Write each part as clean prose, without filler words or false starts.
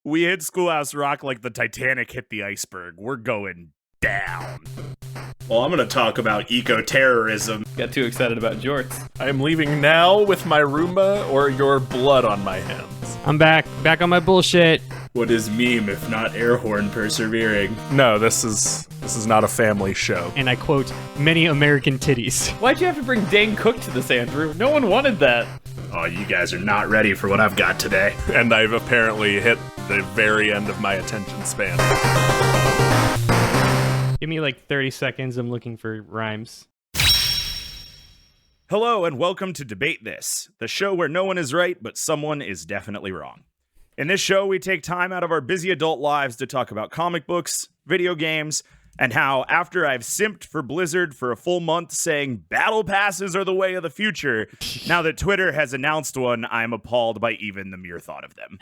We hit Schoolhouse Rock like the Titanic hit the iceberg. We're going down. Well, I'm going to talk about eco-terrorism. Got too excited about jorts. I am leaving now with my Roomba or your blood on my hands. I'm back on my bullshit. What is meme if not air horn persevering? No, this is not a family show. And I quote, many American titties. Why'd you have to bring Dane Cook to this, Andrew? No one wanted that. Oh, you guys are not ready for what I've got today. And I've apparently hit the very end of my attention span. Give me like 30 seconds. I'm looking for rhymes. Hello and welcome to Debate This, the show where no one is right, but someone is definitely wrong. In this show, we take time out of our busy adult lives to talk about comic books, video games, and how after I've simped for Blizzard for a full month saying battle passes are the way of the future, now that Twitter has announced one, I'm appalled by even the mere thought of them.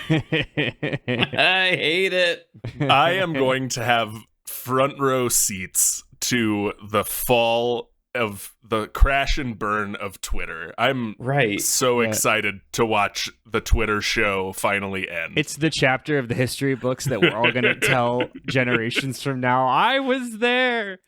I hate it. I am going to have front row seats to the fall of the crash and burn of Twitter. I'm so excited to watch the Twitter show finally end. It's the chapter of the history books that we're all going to tell generations from now. I was there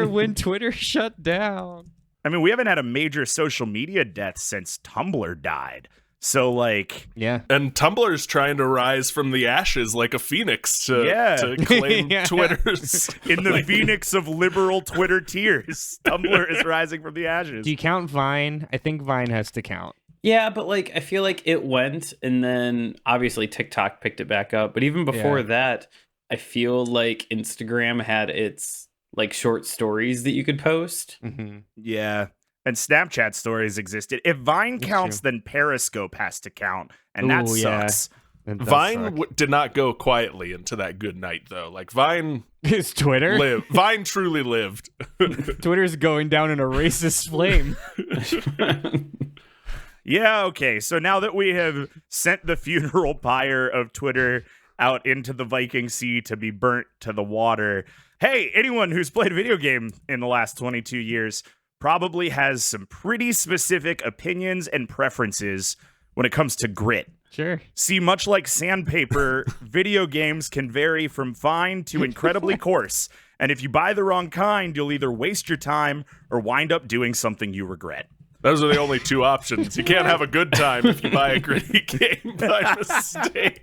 when Twitter shut down. I mean, we haven't had a major social media death since Tumblr died. So, like... Yeah. And Tumblr's trying to rise from the ashes like a phoenix to claim Twitter's... In the phoenix of liberal Twitter tears, Tumblr is rising from the ashes. Do you count Vine? I think Vine has to count. Yeah, but like I feel like it went, and then obviously TikTok picked it back up. But even before that, I feel like Instagram had its like short stories that you could post. Mm-hmm. Yeah. And Snapchat stories existed. If Vine counts, then Periscope has to count. And that sucks. Vine did not go quietly into that good night, though. Like, Vine... Is Twitter? Vine truly lived. Twitter's going down in a racist flame. Yeah, okay. So now that we have sent the funeral pyre of Twitter out into the Viking Sea to be burnt to the water, hey, anyone who's played a video game in the last 22 years... probably has some pretty specific opinions and preferences when it comes to grit. Sure. See, much like sandpaper, video games can vary from fine to incredibly coarse. And if you buy the wrong kind, you'll either waste your time or wind up doing something you regret. Those are the only two options. You can't have a good time if you buy a gritty game by mistake.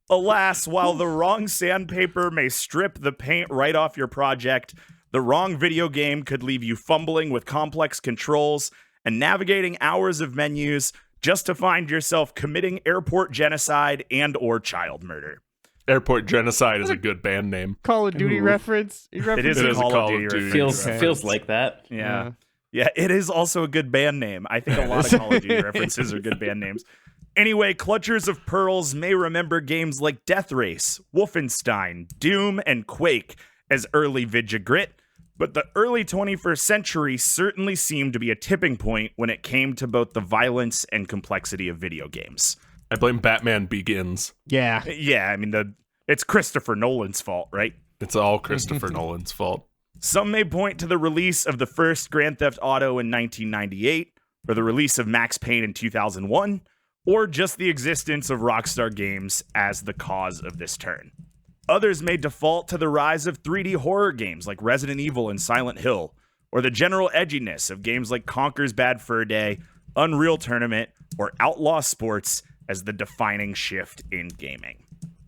Alas, while the wrong sandpaper may strip the paint right off your project, the wrong video game could leave you fumbling with complex controls and navigating hours of menus just to find yourself committing airport genocide and or child murder. Airport Genocide is a good band name. Call of Duty reference? It is a Call of Duty reference. Feels like that. Yeah. Yeah, it is also a good band name. I think a lot of Call of Duty references are good band names. Anyway, Clutchers of Pearls may remember games like Death Race, Wolfenstein, Doom, and Quake as early Vidya Grit, but the early 21st century certainly seemed to be a tipping point when it came to both the violence and complexity of video games. I blame Batman Begins. Yeah. Yeah, I mean, it's Christopher Nolan's fault, right? It's all Christopher Nolan's fault. Some may point to the release of the first Grand Theft Auto in 1998, or the release of Max Payne in 2001, or just the existence of Rockstar Games as the cause of this turn. Others may default to the rise of 3D horror games like Resident Evil and Silent Hill, or the general edginess of games like Conker's Bad Fur Day, Unreal Tournament, or Outlaw Sports as the defining shift in gaming.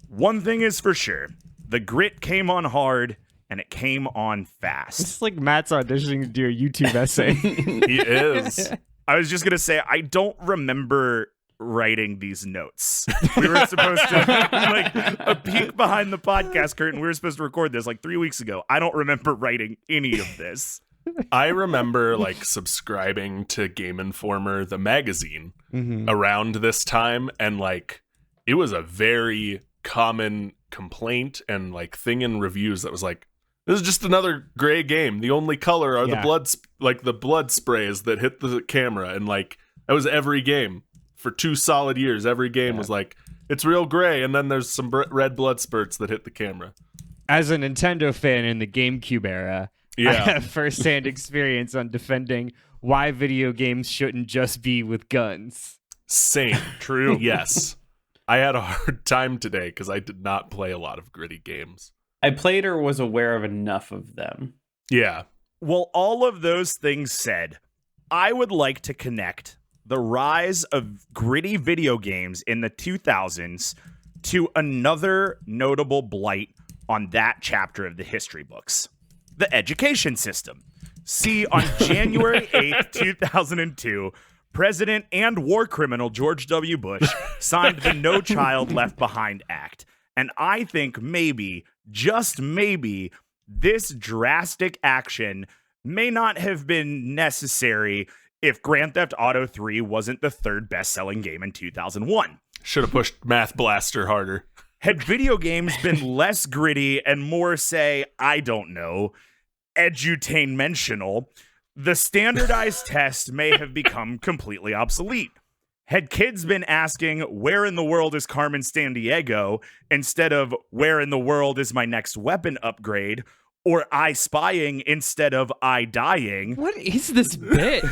One thing is for sure, the grit came on hard, and it came on fast. It's like Matt's auditioning to do a YouTube essay. He is. I was just going to say, I don't remember writing these notes. We were supposed to, like, a peek behind the podcast curtain, we were supposed to record this like 3 weeks ago. I don't remember writing any of this. I remember like subscribing to Game Informer, the magazine, around this time, and like it was a very common complaint and like thing in reviews that was like, this is just another gray game. The only color are the blood sprays that hit the camera, and like that was every game. For 2 solid years, every game was like, it's real gray, and then there's some red blood spurts that hit the camera. As a Nintendo fan in the GameCube era, I have firsthand experience on defending why video games shouldn't just be with guns. Same. True. Yes. I had a hard time today because I did not play a lot of gritty games. I played or was aware of enough of them. Yeah. Well, all of those things said, I would like to connect the rise of gritty video games in the 2000s to another notable blight on that chapter of the history books, the education system. See, on January 8th, 2002, President and war criminal George W. Bush signed the No Child Left Behind Act. And I think maybe, just maybe, this drastic action may not have been necessary if Grand Theft Auto 3 wasn't the third best-selling game in 2001. Should have pushed Math Blaster harder. Had video games been less gritty and more, say, I don't know, edutainmental, the standardized test may have become completely obsolete. Had kids been asking, where in the world is Carmen Sandiego, instead of where in the world is my next weapon upgrade, or I spying instead of I dying. What is this bit?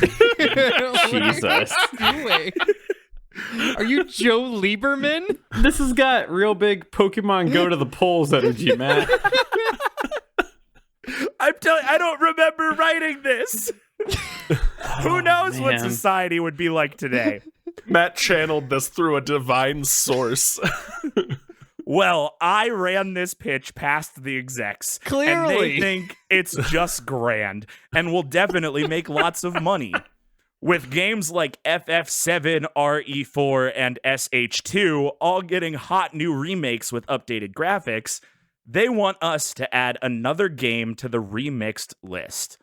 Jesus. Are you Joe Lieberman? This has got real big Pokemon Go to the polls energy, Matt. I'm telling I don't remember writing this. Who knows what man. society would be like today? Matt channeled this through a divine source. Well, I ran this pitch past the execs. And Clearly. they think it's just grand and will definitely make lots of money. With games like FF7, RE4, and SH2 all getting hot new remakes with updated graphics, they want us to add another game to the remixed list.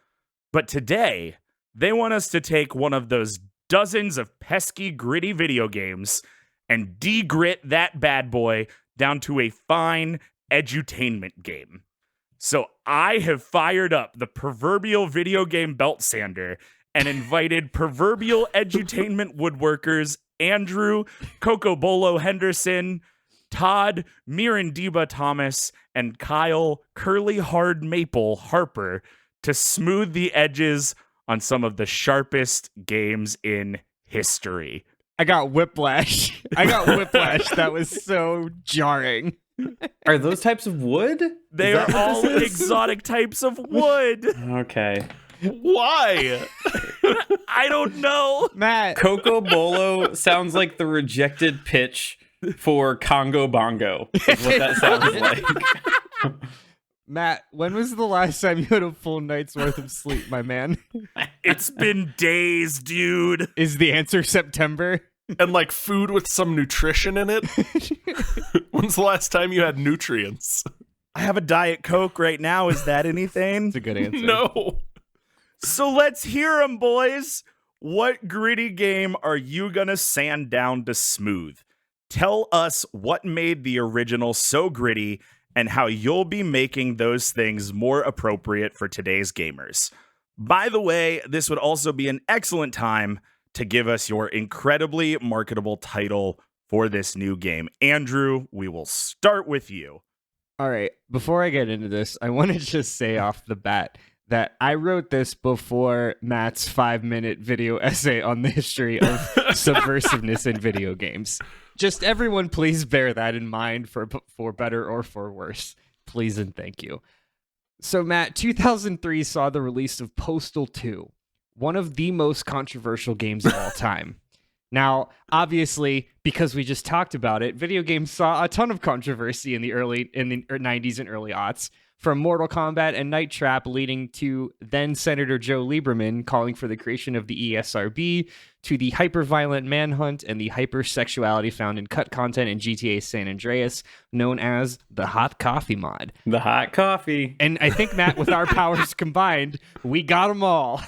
But today, they want us to take one of those dozens of pesky, gritty video games and de-grit that bad boy down to a fine edutainment game. So I have fired up the proverbial video game belt sander and invited proverbial edutainment woodworkers Andrew Cocobolo Henderson, Todd Mirandiba Thomas, and Kyle Curly Hard Maple Harper to smooth the edges on some of the sharpest games in history. I got whiplash. That was so jarring. Are those types of wood? They are all exotic types of wood. Okay. Why? I don't know. Matt. Coco Bolo sounds like the rejected pitch for Congo Bongo. Is what that sounds like. Matt, when was the last time you had a full night's worth of sleep, my man? It's been days, dude. Is the answer September? And like food with some nutrition in it? When's the last time you had nutrients? I have a Diet Coke right now. Is that anything? It's a good answer. No. So let's hear them, boys. What gritty game are you going to sand down to smooth? Tell us what made the original so gritty and how you'll be making those things more appropriate for today's gamers. By the way, this would also be an excellent time to give us your incredibly marketable title for this new game. Andrew, we will start with you. All right. Before I get into this, I want to just say off the bat that I wrote this before Matt's 5-minute video essay on the history of subversiveness in video games. Just everyone, please bear that in mind for better or for worse. Please and thank you. So, Matt, 2003 saw the release of Postal 2, one of the most controversial games of all time. Now, obviously, because we just talked about it, video games saw a ton of controversy in the 90s and early aughts, from Mortal Kombat and Night Trap leading to then Senator Joe Lieberman calling for the creation of the ESRB, to the hyper-violent manhunt and the hypersexuality found in cut content in GTA San Andreas, known as the hot coffee mod. The hot coffee. And I think, Matt, with our powers combined, we got them all.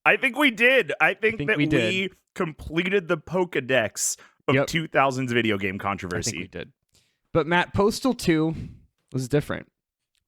I think we did. I think that we did. we completed the Pokedex of 2000s video game controversy. I think we did. But Matt, Postal 2 was different.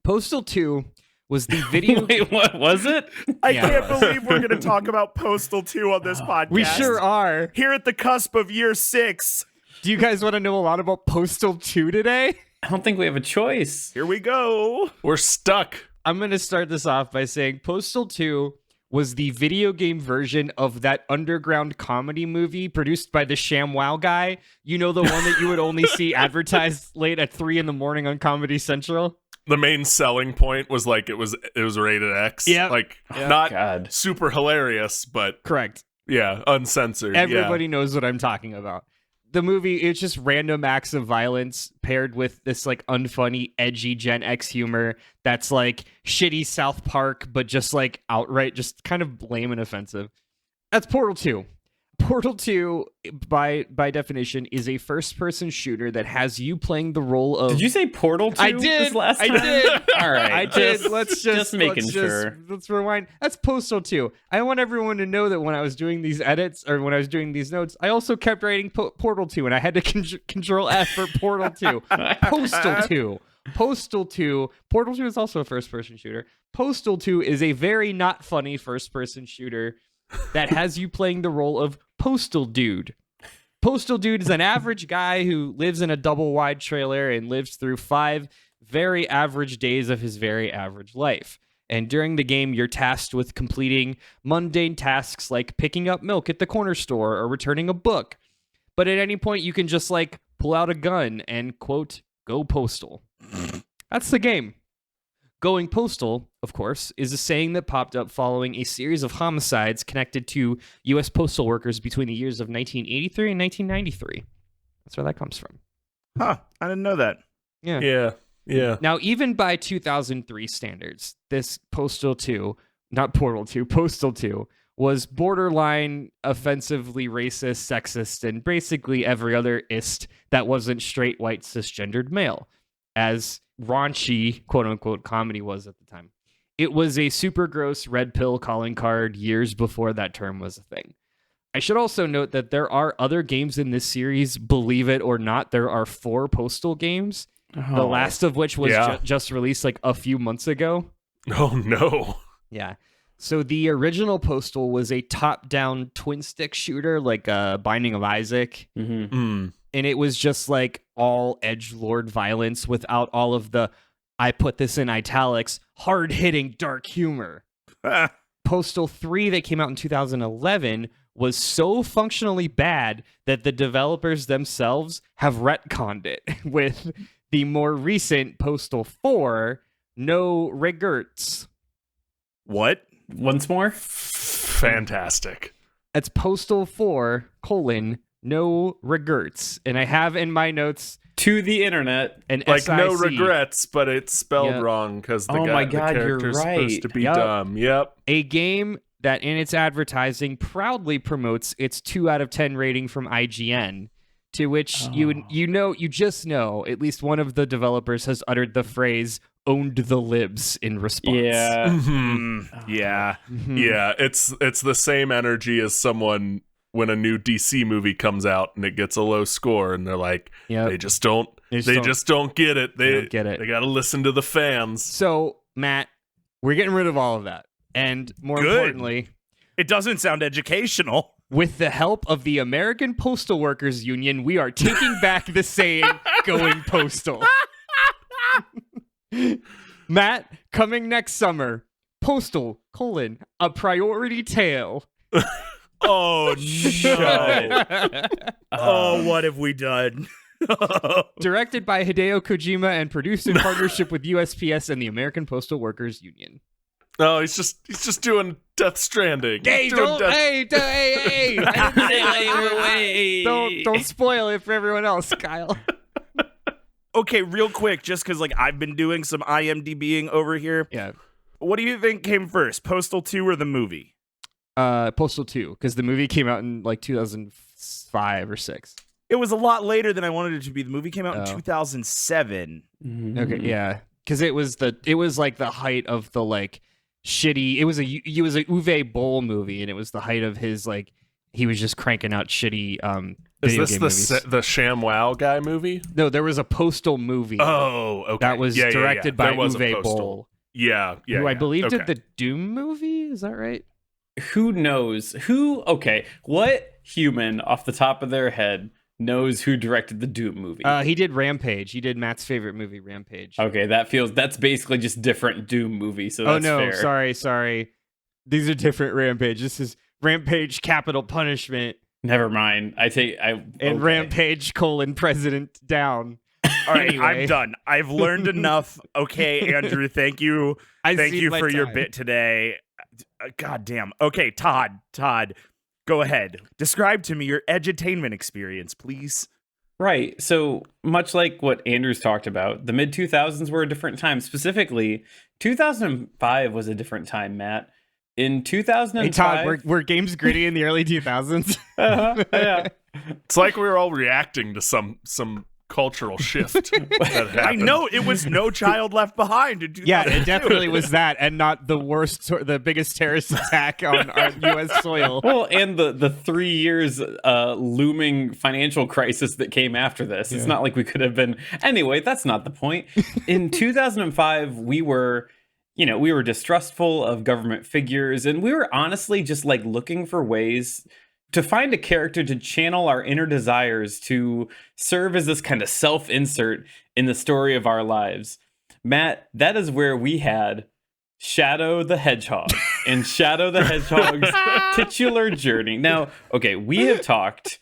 Postal 2 was the video... Wait, what was it? I can't believe we're going to talk about Postal 2 on this podcast. We sure are. Here at the cusp of year 6. Do you guys want to know a lot about Postal 2 today? I don't think we have a choice. Here we go. We're stuck. I'm going to start this off by saying Postal 2 was the video game version of that underground comedy movie produced by the ShamWow guy. You know, the one that you would only see advertised late at 3 a.m. on Comedy Central? The main selling point was like it was rated X. Yep. Like Yep. not God. super hilarious, but Correct. yeah, uncensored. Everybody knows what I'm talking about. The movie, it's just random acts of violence paired with this like unfunny, edgy Gen X humor that's like shitty South Park, but just like outright, just kind of lame and offensive. That's Portal 2. Portal 2, by definition, is a first-person shooter that has you playing the role of... Did you say Portal 2 I did. this last time? I did. All right. I did. Let's making sure. Let's rewind. That's Postal 2. I want everyone to know that when I was doing these edits, or when I was doing these notes, I also kept writing Portal 2, and I had to control F for Portal 2. Postal 2. Postal 2. Portal 2 is also a first-person shooter. Postal 2 is a very not funny first-person shooter that has you playing the role of Postal Dude. Postal Dude is an average guy who lives in a double-wide trailer and lives through 5 very average days of his very average life. And during the game, you're tasked with completing mundane tasks like picking up milk at the corner store or returning a book. But at any point, you can just, like, pull out a gun and, quote, go postal. That's the game. Going postal, of course, is a saying that popped up following a series of homicides connected to U.S. postal workers between the years of 1983 and 1993. That's where that comes from. Huh. I didn't know that. Yeah. Yeah. Now, even by 2003 standards, this Postal 2, not Portal 2, Postal 2, was borderline offensively racist, sexist, and basically every other ist that wasn't straight, white, cisgendered male, as raunchy, quote-unquote, comedy was at the time. It was a super gross red pill calling card years before that term was a thing. I should also note that there are other games in this series, believe it or not. There are 4 Postal games, the last of which was just released like a few months ago. Oh, no. Yeah. So the original Postal was a top-down twin-stick shooter, like Binding of Isaac. Mm-hmm. And it was just like all edgelord violence without all of the, I put this in italics, hard-hitting dark humor. Postal 3 that came out in 2011 was so functionally bad that the developers themselves have retconned it with the more recent Postal 4, no regrets. What? Once more? Fantastic. That's Postal 4, no regrets. And I have in my notes To the internet. an Like SIC. no regrets, but it's spelled Yep. wrong because the Oh guy, my the God, you're character's supposed to be Yep. dumb. Yep. A game that in its advertising proudly promotes its 2 out of 10 rating from IGN, to which you just know at least one of the developers has uttered the phrase "owned the libs" in response. Yeah. Yeah. Yeah, it's the same energy as someone when a new DC movie comes out and it gets a low score and they're like, Yep. they just don't They don't get it. They don't get it. They got to listen to the fans. So, Matt, we're getting rid of all of that. And more Good. importantly, It doesn't sound educational. with the help of the American Postal Workers Union, we are taking back the saying, going postal. Matt, coming next summer, Postal, a priority tale. Oh, no. Oh, what have we done? Directed by Hideo Kojima and produced in partnership with USPS and the American Postal Workers Union. Oh, he's just doing Death Stranding. Hey, He's doing don't, Death- hey, don't spoil it for everyone else, Kyle. Okay, real quick, just because like I've been doing some IMDbing over here. Yeah. What do you think came first, Postal 2 or the movie? Postal 2, because the movie came out in like 2005 or 6. It was a lot later than I wanted it to be. The movie came out in Oh. 2007. Okay, yeah, because it was like the height of the like shitty. It was a Uwe Boll movie, and it was the height of his like he was just cranking out shitty Is video this game the movies. the ShamWow guy movie? No, there was a Postal movie Oh, okay. that was Yeah, directed by There was a Uwe Postal. Boll, Yeah, who I believe okay. did the Doom movie. Is that right? Who knows? Okay, what human off the top of their head knows who directed the Doom movie? He did Rampage. He did Matt's favorite movie, Rampage. Okay, that's basically just different Doom movie, so that's Oh no, fair. sorry. These are different Rampage. This is Rampage Capital Punishment Never mind. and Rampage President down. All right, Anyway. I'm done. I've learned enough. Okay, Andrew, thank you. Thank you for your bit today. God damn. Okay, Todd, go ahead. Describe to me your edutainment experience, please. Right. So much like what Andrew's talked about, the mid 2000s were a different time. Specifically, 2005 was a different time, Matt. In 2005, Hey Todd, were games gritty in the early 2000s? Yeah. It's like we were all reacting to some cultural shift that happened. I know it was No Child Left Behind. In Yeah, 2002. it definitely was that, and not the biggest terrorist attack on U.S. soil. Well, and the 3 years looming financial crisis that came after this. It's not like we could have been. Anyway, that's not the point. In 2005, we were distrustful of government figures, and we were honestly just like looking for ways to find a character to channel our inner desires to serve as this kind of self-insert in the story of our lives. Matt, that is where we had Shadow the Hedgehog and Shadow the Hedgehog's titular journey. Now, okay, we have talked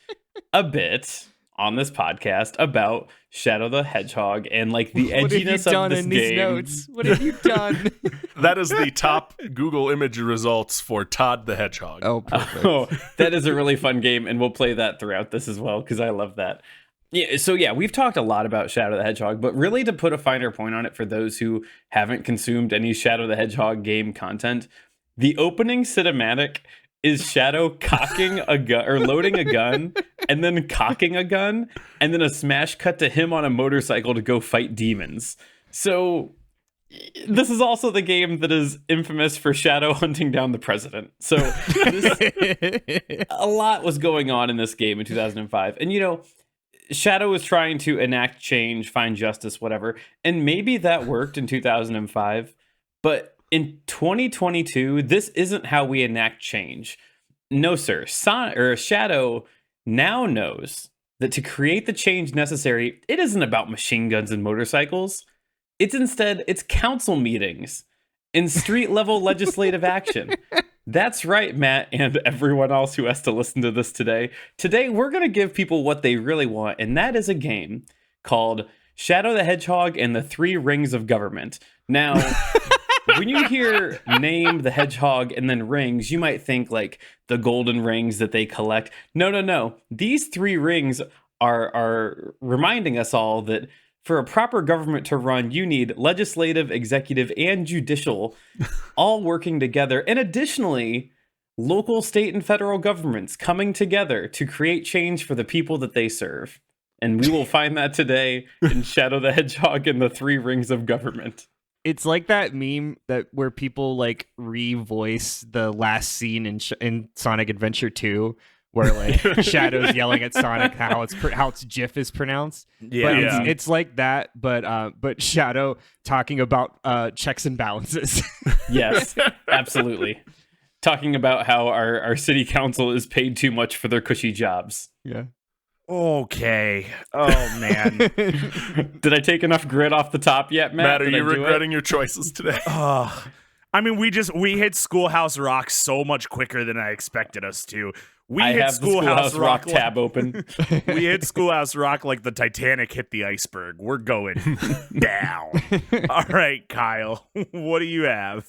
a bit on this podcast about Shadow the Hedgehog and like the edginess of this game. Notes? What have you done? That is the top Google image results for Todd the Hedgehog. Oh, perfect. Oh, that is a really fun game, and we'll play that throughout this as well because I love that. Yeah, so yeah, we've talked a lot about Shadow the Hedgehog, but really to put a finer point on it for those who haven't consumed any Shadow the Hedgehog game content, the opening cinematic is Shadow cocking a gun or loading a gun and then cocking a gun and then a smash cut to him on a motorcycle to go fight demons. So this is also the game that is infamous for Shadow hunting down the president. So a lot was going on in this game in 2005. And Shadow was trying to enact change, find justice, whatever. And maybe that worked in 2005, but in 2022, this isn't how we enact change. No, sir. Shadow now knows that to create the change necessary, it isn't about machine guns and motorcycles. It's council meetings and street-level legislative action. That's right, Matt, and everyone else who has to listen to this today. Today, we're going to give people what they really want, and that is a game called Shadow the Hedgehog and the Three Rings of Government. Now... when you hear name the hedgehog and then rings, you might think like the golden rings that they collect. No. These three rings are reminding us all that for a proper government to run, you need legislative, executive, and judicial all working together. And additionally, local, state, and federal governments coming together to create change for the people that they serve. And we will find that today in Shadow the Hedgehog and the Three Rings of Government. It's like that meme where people like revoice the last scene in Sonic Adventure 2, where like Shadow's yelling at Sonic how its GIF is pronounced. Yeah, but it's like that, but Shadow talking about checks and balances. Yes, absolutely. Talking about how our city council is paid too much for their cushy jobs. Yeah. Okay. Oh, man. Did I take enough grit off the top yet, Matt? Matt, are you regretting your choices today? I mean, we hit Schoolhouse Rock so much quicker than I expected us to. I have the Schoolhouse Rock tab open. We hit Schoolhouse Rock like the Titanic hit the iceberg. We're going down. All right, Kyle, what do you have?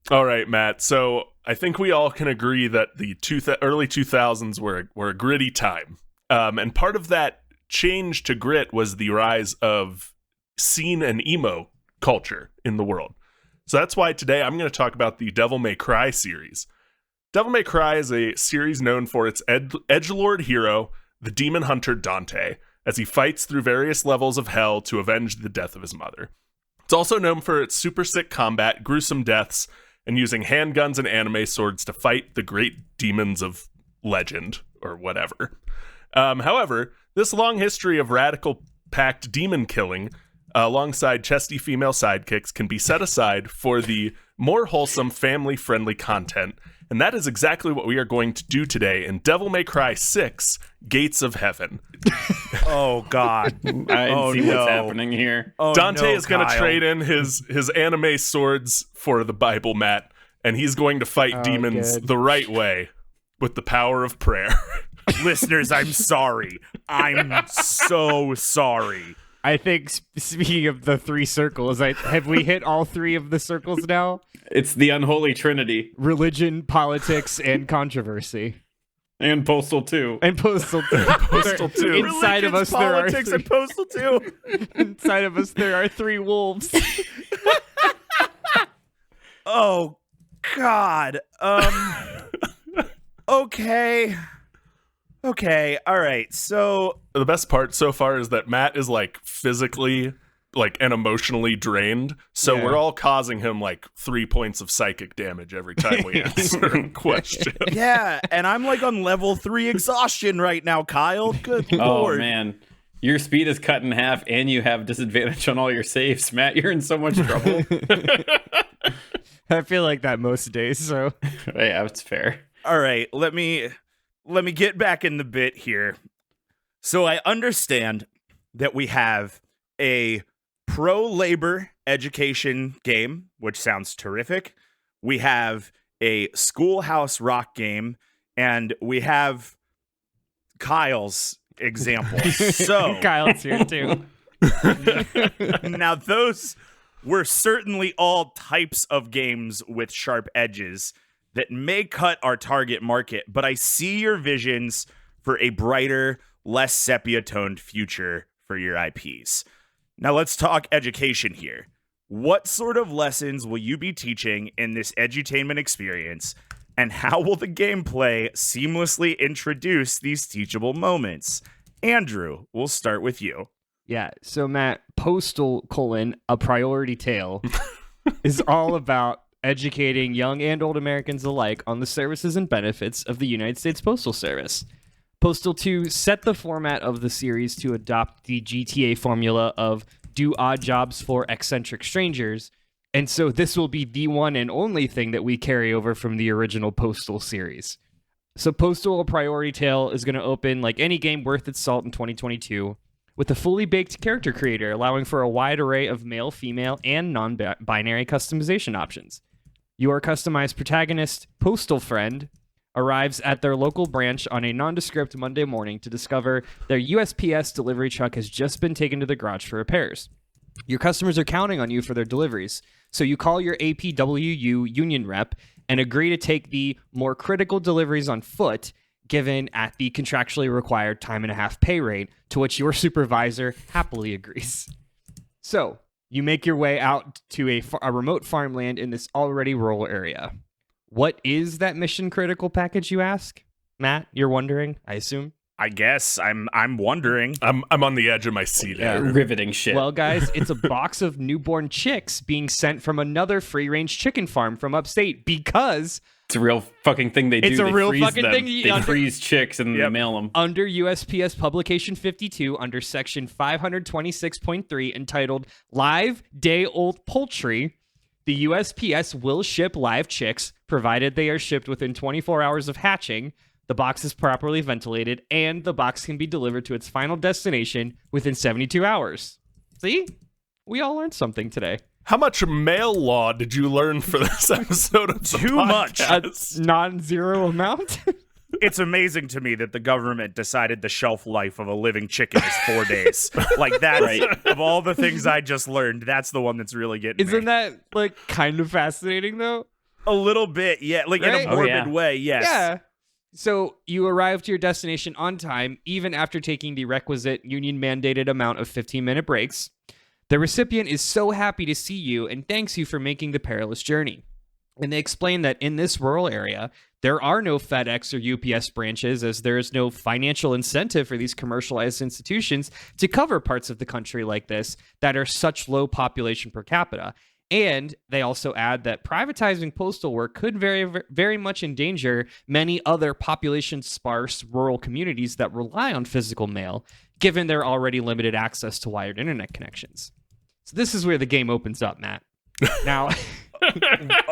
All right, Matt. So I think we all can agree that the early 2000s were a gritty time. And part of that change to grit was the rise of scene and emo culture in the world. So that's why today I'm going to talk about the Devil May Cry series. Devil May Cry is a series known for its edgelord hero, the demon hunter Dante, as he fights through various levels of hell to avenge the death of his mother. It's also known for its super sick combat, gruesome deaths, and using handguns and anime swords to fight the great demons of legend, or whatever. However, this long history of radical-packed demon killing, alongside chesty female sidekicks, can be set aside for the more wholesome, family-friendly content, and that is exactly what we are going to do today in Devil May Cry 6, Gates of Heaven. Oh, God. I see what's happening here. Oh, Dante no, is going to Kyle. trade in his anime swords for the Bible, Matt, and he's going to fight demons good. the right way with the power of prayer. Listeners, I'm sorry. I'm so sorry. I think speaking of the 3 circles, have we hit all 3 of the circles now? It's the unholy trinity. Religion, politics, and controversy. And Postal too. And Postal 2. Postal 2. Inside of us, there are politics, 3. and Postal 2. Inside of us, there are 3 wolves. Oh, God. Okay. Okay, all right. So The best part so far is that Matt is like physically and emotionally drained, so Yeah. we're all causing him like 3 points of psychic damage every time we answer a question. yeah, and I'm like on level 3 exhaustion right now, Kyle. Good Oh lord. man. Your speed is cut in half and you have disadvantage on all your saves. Matt, you're in so much trouble. I feel like that most days, so. Yeah, it's fair. All right, let me get back in the bit here. So I understand that we have a pro-labor education game, which sounds terrific. We have a schoolhouse rock game, and we have Kyle's example. So Kyle's here too. now those were certainly all types of games with sharp edges that may cut our target market, but I see your visions for a brighter, less sepia-toned future for your IPs. Now let's talk education here. What sort of lessons will you be teaching in this edutainment experience, and how will the gameplay seamlessly introduce these teachable moments? Andrew, we'll start with you. Yeah, so Matt, Postal, a priority tale, is all about educating young and old Americans alike on the services and benefits of the United States Postal Service. Postal 2 set the format of the series to adopt the GTA formula of do odd jobs for eccentric strangers, and so this will be the one and only thing that we carry over from the original Postal series. So Postal, a priority tale, is going to open like any game worth its salt in 2022, with a fully baked character creator allowing for a wide array of male, female, and non-binary customization options. Your customized protagonist, Postal Friend, arrives at their local branch on a nondescript Monday morning to discover their USPS delivery truck has just been taken to the garage for repairs. Your customers are counting on you for their deliveries, so you call your APWU union rep and agree to take the more critical deliveries on foot, given at the contractually required time and a half pay rate, to which your supervisor happily agrees. So, you make your way out to a remote farmland in this already rural area. What is that mission critical package, you ask? Matt, you're wondering, I assume? I guess I'm wondering. I'm on the edge of my seat here. Riveting shit. Well, guys, it's a box of newborn chicks being sent from another free-range chicken farm from upstate because it's a real fucking thing they do. It's a They real freeze fucking them. thing. They freeze chicks and they mail them. Under USPS Publication 52, under Section 526.3, entitled Live Day-Old Poultry, the USPS will ship live chicks, provided they are shipped within 24 hours of hatching, the box is properly ventilated, and the box can be delivered to its final destination within 72 hours. See? We all learned something today. How much mail law did you learn for this episode of the Too much. podcast? A non-zero amount? It's amazing to me that the government decided the shelf life of a living chicken is 4 days. Like that, Right. Of all the things I just learned, that's the one that's really getting Isn't me. that, like, kind of fascinating, though? A little bit, yeah. Like Right? in Oh, a morbid yeah. way, yes. Yeah. So you arrive to your destination on time, even after taking the requisite union-mandated amount of 15-minute breaks. The recipient is so happy to see you and thanks you for making the perilous journey. And they explain that in this rural area, there are no FedEx or UPS branches, as there is no financial incentive for these commercialized institutions to cover parts of the country like this that are such low population per capita. And they also add that privatizing postal work could very much endanger many other population-sparse rural communities that rely on physical mail, given their already limited access to wired internet connections. So this is where the game opens up, Matt. Now,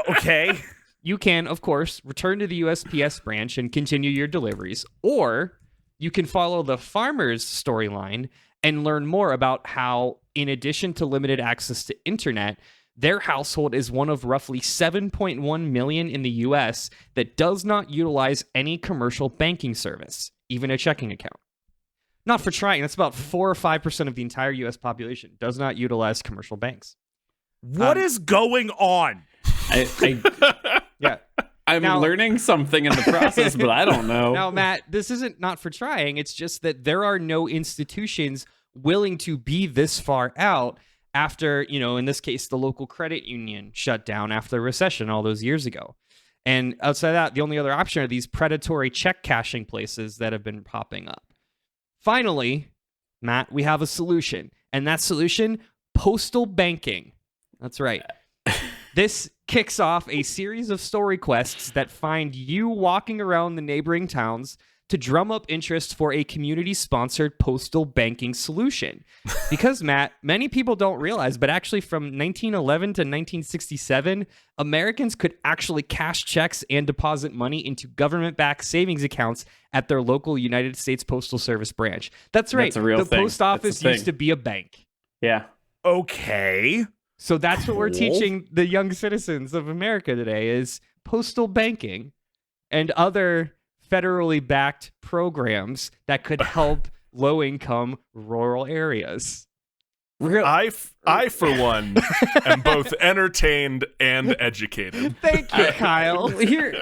Okay. you can, of course, return to the USPS branch and continue your deliveries, or you can follow the farmer's storyline and learn more about how, in addition to limited access to internet, Their household is one of roughly 7.1 million in the US that does not utilize any commercial banking service, even a checking account. Not for trying. That's about 4 or 5% of the entire US population does not utilize commercial banks. What is going on? Yeah. I'm learning something in the process, but I don't know. Now, Matt, this isn't not for trying. It's just that there are no institutions willing to be this far out after, in this case, the local credit union shut down after the recession all those years ago. And outside of that, the only other option are these predatory check cashing places that have been popping up. Finally, Matt, we have a solution. And that solution, postal banking. That's right. This kicks off a series of story quests that find you walking around the neighboring towns to drum up interest for a community-sponsored postal banking solution. Because, Matt, many people don't realize, but actually from 1911 to 1967, Americans could actually cash checks and deposit money into government-backed savings accounts at their local United States Postal Service branch. That's right. That's a real the thing. post office used to be a bank. Yeah. Okay. So that's what we're teaching the young citizens of America today is postal banking and other federally backed programs that could help low-income rural areas. I, for one, am both entertained and educated. Thank you, Kyle. Here's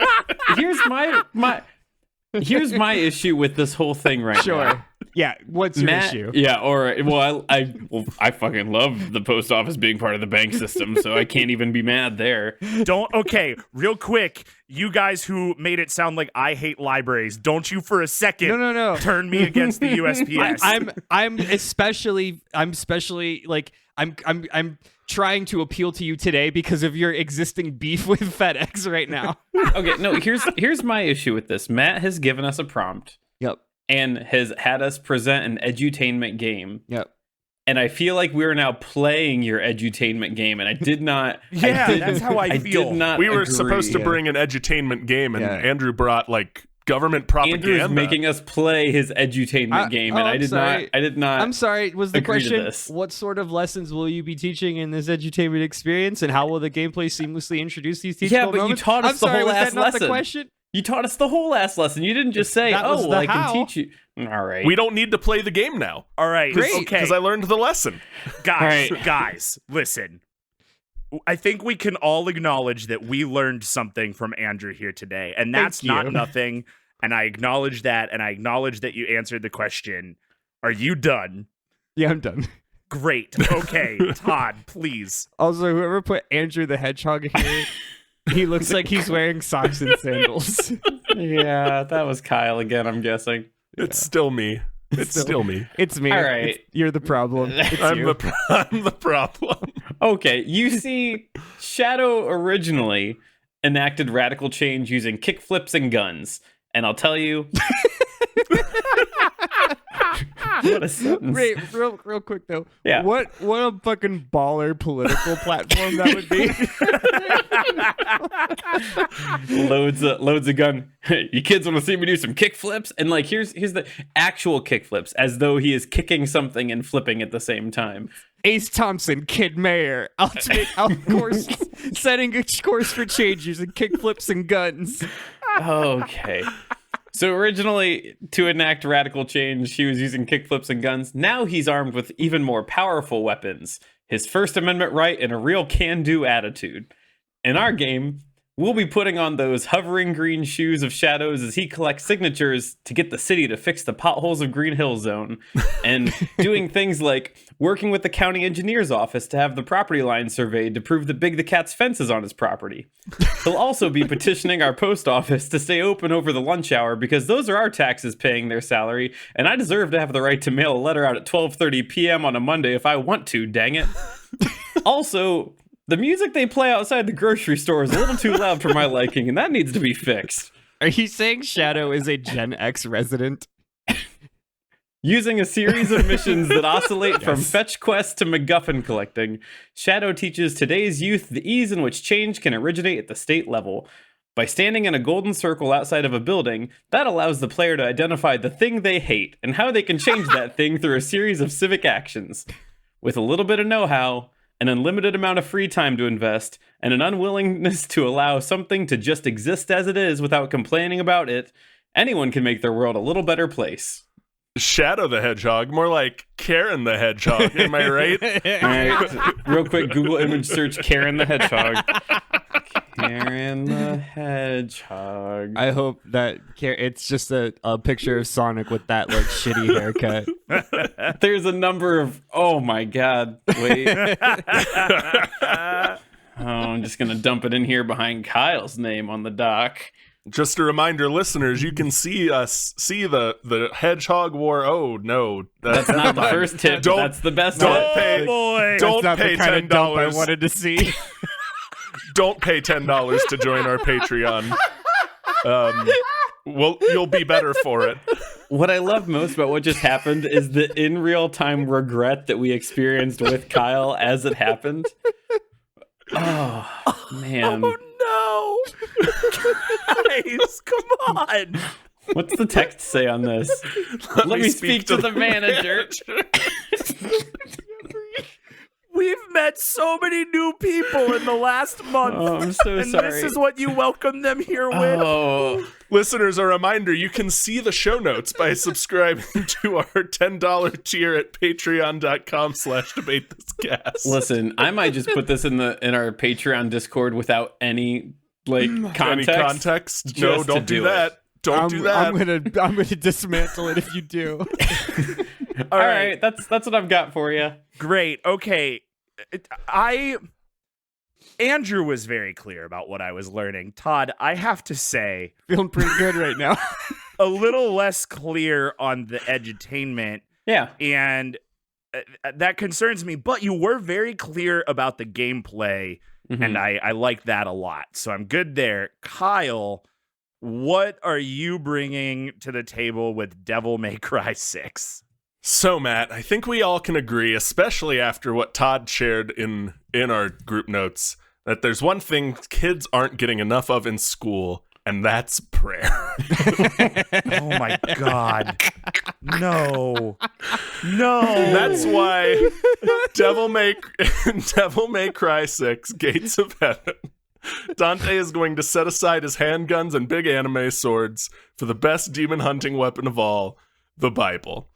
my issue with this whole thing right now. Sure. Yeah, what's your issue? Yeah, I fucking love the post office being part of the bank system, so I can't even be mad there. Okay, real quick, you guys who made it sound like I hate libraries, don't you for a second No. turn me against the USPS. I'm especially like I'm trying to appeal to you today because of your existing beef with FedEx right now. Okay, no, here's my issue with this. Matt has given us a prompt. Yep. And has had us present an edutainment game. Yep. And I feel like we are now playing your edutainment game, and I did not. That's how I feel. Did not We were agree. supposed to bring an edutainment game, and Andrew brought government propaganda. Andrew's making us play his edutainment game, and I did not. I'm sorry. Was the agree to question this. what sort of lessons will you be teaching in this edutainment experience, and how will the gameplay seamlessly introduce these teachable Yeah, but moments? you taught us the whole ass lesson. The question? You taught us the whole ass lesson. You didn't just say, I can teach you. All right. We don't need to play the game now. All right. Great. Okay. Because I learned the lesson. Guys, listen. I think we can all acknowledge that we learned something from Andrew here today, and that's not nothing. And I acknowledge that, and I acknowledge that you answered the question. Are you done? Yeah, I'm done. Great. Okay, Todd, please. Also, whoever put Andrew the hedgehog here, he looks like he's wearing socks and sandals. Yeah, that was Kyle again, I'm guessing. It's still me. It's still me. It's me. All right. You're the problem. It's I'm you. the problem. Okay, you see, Shadow originally enacted radical change using kickflips and guns. And I'll tell you... What a sentence. Wait, real quick though. Yeah. What a fucking baller political platform that would be. loads of gun. You kids want to see me do some kickflips? And here's the actual kickflips, as though he is kicking something and flipping at the same time. Ace Thompson, Kid Mayor, setting a course for change using kickflips and guns. Okay. So originally, to enact radical change, he was using kickflips and guns. Now he's armed with even more powerful weapons, his First Amendment right, and a real can-do attitude. In our game, we'll be putting on those hovering green shoes of Shadows as he collects signatures to get the city to fix the potholes of Green Hill Zone, and doing things like working with the county engineer's office to have the property line surveyed to prove that Big the Cat's fence is on his property. He'll also be petitioning our post office to stay open over the lunch hour because those are our taxes paying their salary, and I deserve to have the right to mail a letter out at 12:30 p.m. on a Monday if I want to, dang it. Also, the music they play outside the grocery store is a little too loud for my liking, and that needs to be fixed. Are you saying Shadow is a Gen X resident? Using a series of missions that oscillate from fetch quests to MacGuffin collecting, Shadow teaches today's youth the ease in which change can originate at the state level. By standing in a golden circle outside of a building, that allows the player to identify the thing they hate and how they can change that thing through a series of civic actions. With a little bit of know-how, an unlimited amount of free time to invest, and an unwillingness to allow something to just exist as it is without complaining about it, anyone can make their world a little better place. Shadow the Hedgehog, more like Karen the Hedgehog. Am I right? All right, real quick, Google image search Karen the Hedgehog. Karen the Hedgehog. I hope that it's just a picture of Sonic with that like shitty haircut. There's a number of. Oh my god! Wait. I'm just gonna dump it in here behind Kyle's name on the doc. Just a reminder, listeners, you can see the Hedgehog War. Oh no, that's not the first tip. That's the best. Don't pay. Boy. Don't that's not pay the kind $10. of dump I wanted to see. Don't pay $10 to join our Patreon. Well, you'll be better for it. What I love most about what just happened is the in real time regret that we experienced with Kyle as it happened. Oh man. Oh no. Guys, come on. What's the text say on this? Let me speak to the manager. We've met so many new people in the last month. Oh, I'm so and sorry. This is what you welcome them here with. Oh. Listeners, a reminder, you can see the show notes by subscribing to our $10 tier at patreon.com/debatethiscast. Listen, I might just put this in our Patreon Discord without any context. Any context? No, Just to don't do do that. Don't do that. I'm gonna dismantle it if you do. All right, that's what I've got for you. Great. Okay. Andrew was very clear about what I was learning. Todd, I have to say, Feeling pretty good right now. a little less clear on the edutainment. Yeah. And that concerns me, but you were very clear about the gameplay, and I like that a lot. So I'm good there. Kyle, what are you bringing to the table with Devil May Cry 6? So, Matt, I think we all can agree, especially after what Todd shared in our group notes, that there's one thing kids aren't getting enough of in school, and that's prayer. Oh my God. No. That's why Devil May Cry 6, Gates of Heaven, Dante is going to set aside his handguns and big anime swords for the best demon hunting weapon of all, the Bible.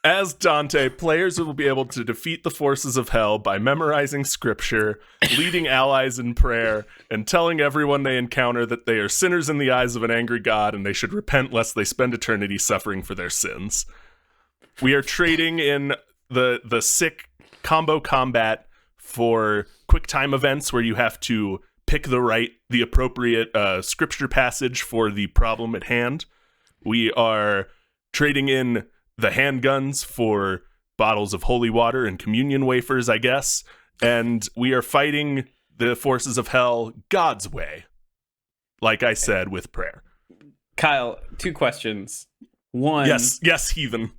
As Dante, players will be able to defeat the forces of hell by memorizing scripture, leading allies in prayer, and telling everyone they encounter that they are sinners in the eyes of an angry God and they should repent lest they spend eternity suffering for their sins. We are trading in the sick combo combat for quick time events where you have to pick the appropriate scripture passage for the problem at hand. We are trading in the handguns for bottles of holy water and communion wafers, I guess. And we are fighting the forces of hell God's way. Like I said, with prayer. Kyle, 2 questions. One. Yes, heathen.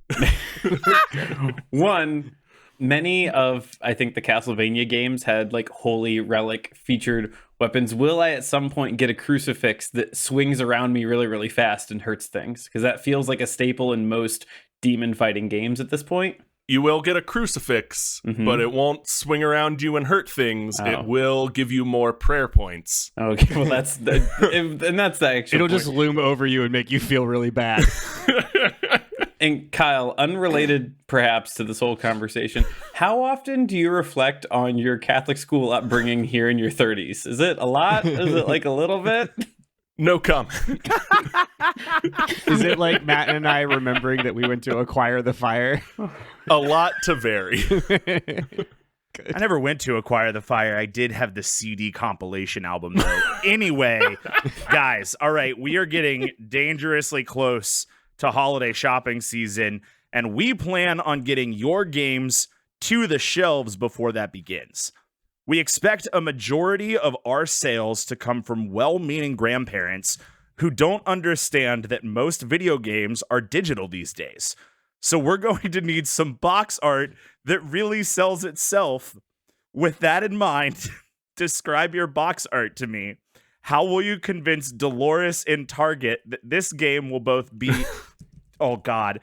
One, many of, I think, the Castlevania games had like holy relic featured weapons. Will I at some point get a crucifix that swings around me really, really fast and hurts things? Because that feels like a staple in most demon fighting games at this point. You will get a crucifix, but it won't swing around you and hurt things. Oh. It will give you more prayer points. Okay, well that's the actual It'll point. just loom over you and make you feel really bad. And Kyle, unrelated perhaps to this whole conversation, how often do you reflect on your Catholic school upbringing here in your 30s? Is it a lot? Is it like a little bit? No comment. Is it like Matt and I remembering that we went to Acquire the Fire? A lot to vary. I never went to Acquire the Fire. I did have the CD compilation album, though. Anyway, guys, all right, we are getting dangerously close to holiday shopping season, and we plan on getting your games to the shelves before that begins. We expect a majority of our sales to come from well-meaning grandparents who don't understand that most video games are digital these days. So we're going to need some box art that really sells itself. With that in mind, describe your box art to me. How will you convince Dolores in Target that this game will both be... oh, God.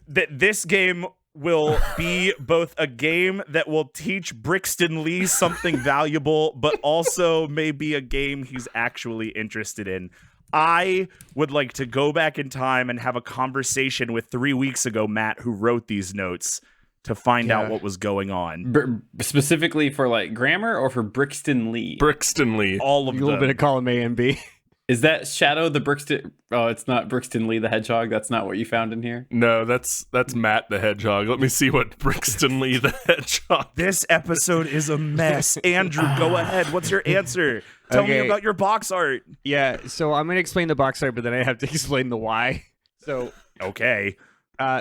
That this game will be both a game that will teach Brixton Lee something valuable, but also maybe a game he's actually interested in. I would like to go back in time and have a conversation with 3 weeks ago Matt, who wrote these notes, to find out what was going on. Specifically for like grammar or for Brixton Lee? Brixton Lee. All of A little bit of column A and B. Is that Shadow the Brixton? Oh, it's not Brixton Lee the hedgehog. That's not what you found in here. No, that's Matt the hedgehog. Let me see what Brixton Lee the hedgehog. This episode is a mess. Andrew, go ahead. What's your answer? Tell me about your box art. Yeah, so I'm going to explain the box art, but then I have to explain the why. So, okay.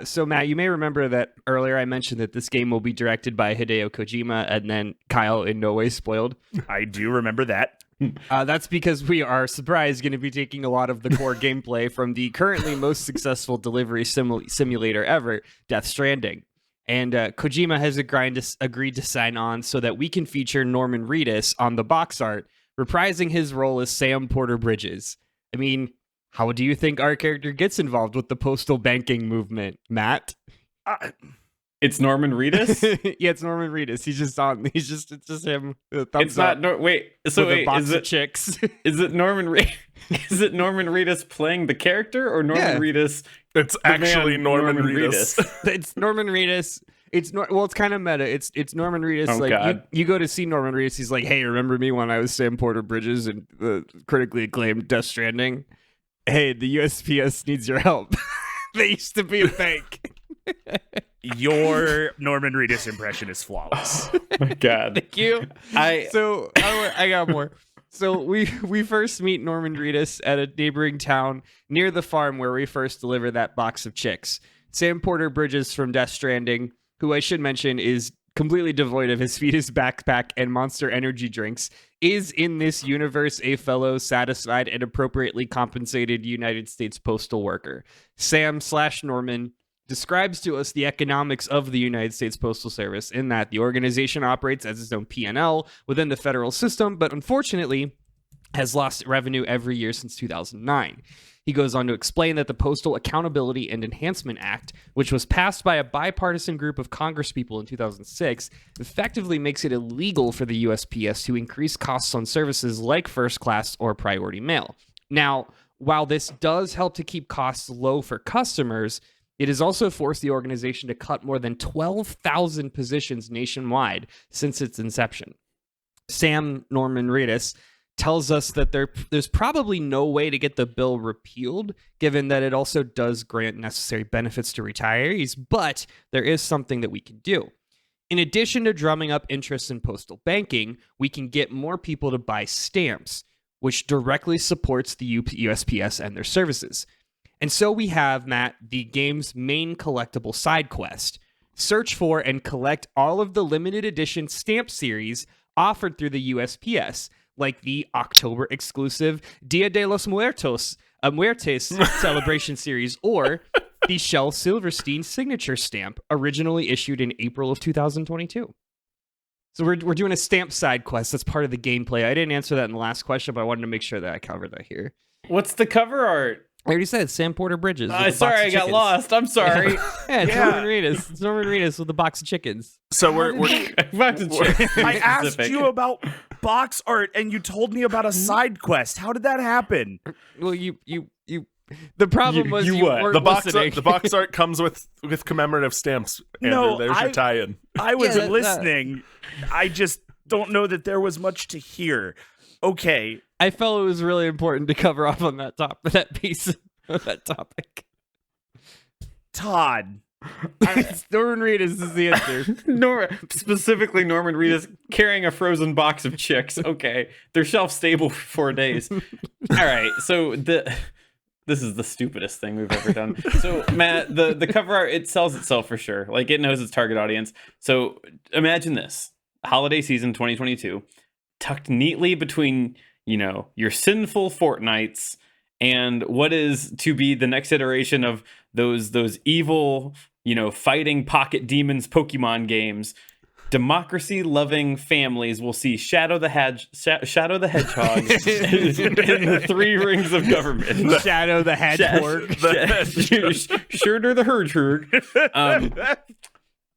So Matt, you may remember that earlier I mentioned that this game will be directed by Hideo Kojima, and then Kyle in no way spoiled. I do remember that. That's because we are, surprised, going to be taking a lot of the core gameplay from the currently most successful delivery simulator ever, Death Stranding. And Kojima has agreed to sign on so that we can feature Norman Reedus on the box art, reprising his role as Sam Porter Bridges. I mean, how do you think our character gets involved with the postal banking movement, Matt? It's Norman Reedus? Yeah, it's Norman Reedus. It's just him. It's not. A box of chicks. Is it Norman Is it Norman Reedus playing the character, or Norman Reedus? It's actually Norman Reedus. It's Norman Reedus. It's kind of meta. It's Norman Reedus. Oh, like God. you go to see Norman Reedus. He's like, hey, remember me when I was Sam Porter Bridges and the critically acclaimed Death Stranding? Hey, the USPS needs your help. They used to be a bank. Your Norman Reedus impression is flawless. Oh my God. Thank you. I got more. So we first meet Norman Reedus at a neighboring town near the farm where we first deliver that box of chicks. Sam Porter Bridges from Death Stranding, who I should mention is completely devoid of his fetus backpack and Monster Energy drinks, is in this universe a fellow satisfied and appropriately compensated United States postal worker. Sam/Norman describes to us the economics of the United States Postal Service in that the organization operates as its own P&L within the federal system, but unfortunately has lost revenue every year since 2009. He goes on to explain that the Postal Accountability and Enhancement Act, which was passed by a bipartisan group of congresspeople in 2006, effectively makes it illegal for the USPS to increase costs on services like first class or priority mail. Now, while this does help to keep costs low for customers, it has also forced the organization to cut more than 12,000 positions nationwide since its inception. Sam Norman Reedus tells us that there's probably no way to get the bill repealed, given that it also does grant necessary benefits to retirees, but there is something that we can do. In addition to drumming up interest in postal banking, we can get more people to buy stamps, which directly supports the USPS and their services. And so we have, Matt, the game's main collectible side quest. Search for and collect all of the limited edition stamp series offered through the USPS, like the October exclusive Dia de los Muertes celebration series, or the Shel Silverstein signature stamp, originally issued in April of 2022. So we're doing a stamp side quest. That's part of the gameplay. I didn't answer that in the last question, but I wanted to make sure that I covered that here. What's the cover art? I already said Sam Porter Bridges. Sorry, I got lost. I'm sorry. It's Norman Reedus. It's Norman Reedus with a box of chickens. So we're I asked you about box art and you told me about a side quest. How did that happen? Well, you the problem was you weren't listening. The box art comes with commemorative stamps. Andrew, No, there's your tie-in. I was listening. I just don't know that there was much to hear. Okay. I felt it was really important to cover off on that piece of that topic. Todd. Norman Reedus is the answer. Specifically Norman Reedus carrying a frozen box of chicks. Okay. They're shelf stable for 4 days. All right. So this is the stupidest thing we've ever done. So Matt, the cover art, it sells itself for sure. Like, it knows its target audience. So imagine this. Holiday season 2022, tucked neatly between, your sinful fortnights and what is to be the next iteration of those evil, fighting pocket demons Pokemon games. Democracy-loving families will see Shadow the Hedgehog in the 3 rings of government. Shadow the Hedgehog. Shurter the Hedgehog.